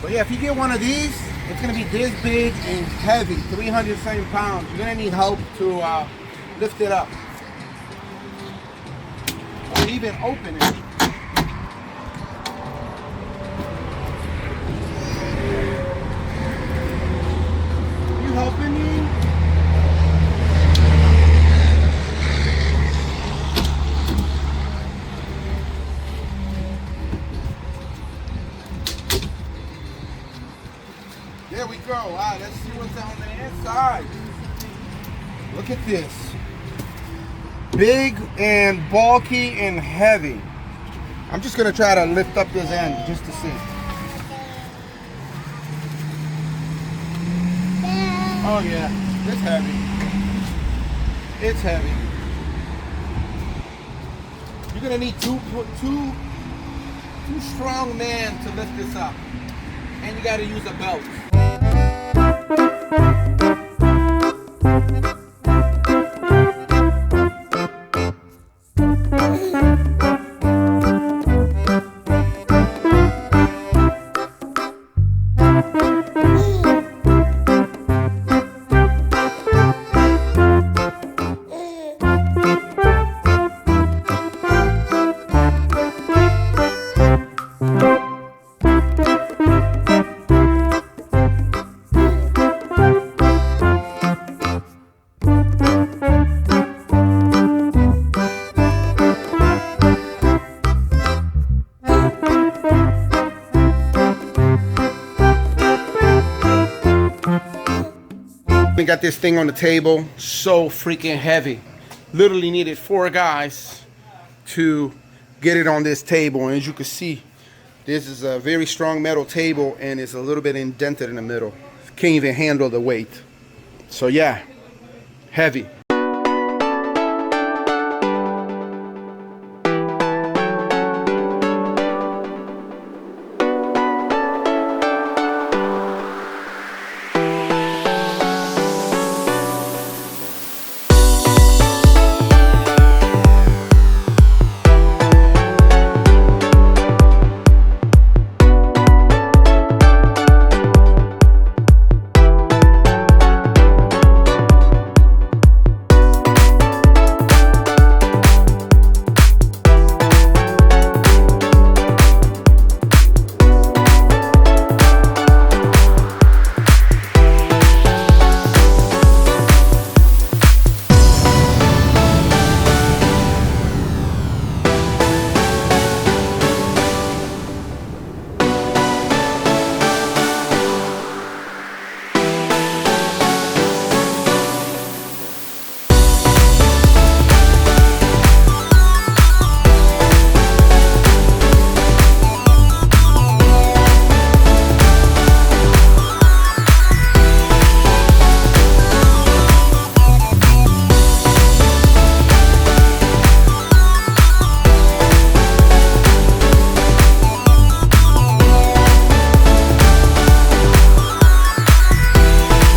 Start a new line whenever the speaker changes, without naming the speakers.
But yeah, if you get one of these, it's gonna be this big and heavy, 307 pounds. You're gonna need help to lift it up. Or even open it. You helping me? There we go. All right, let's see what's on the inside. Look at this. Big and bulky and heavy. I'm just gonna try to lift up this end just to see. Oh yeah, it's heavy. It's heavy. You're gonna need two strong men to lift this up. And you gotta use a belt. We got this thing on the table, so freaking heavy. Literally needed 4 guys to get it on this table. And as you can see, this is a very strong metal table and it's a little bit indented in the middle. Can't even handle the weight. So yeah, heavy.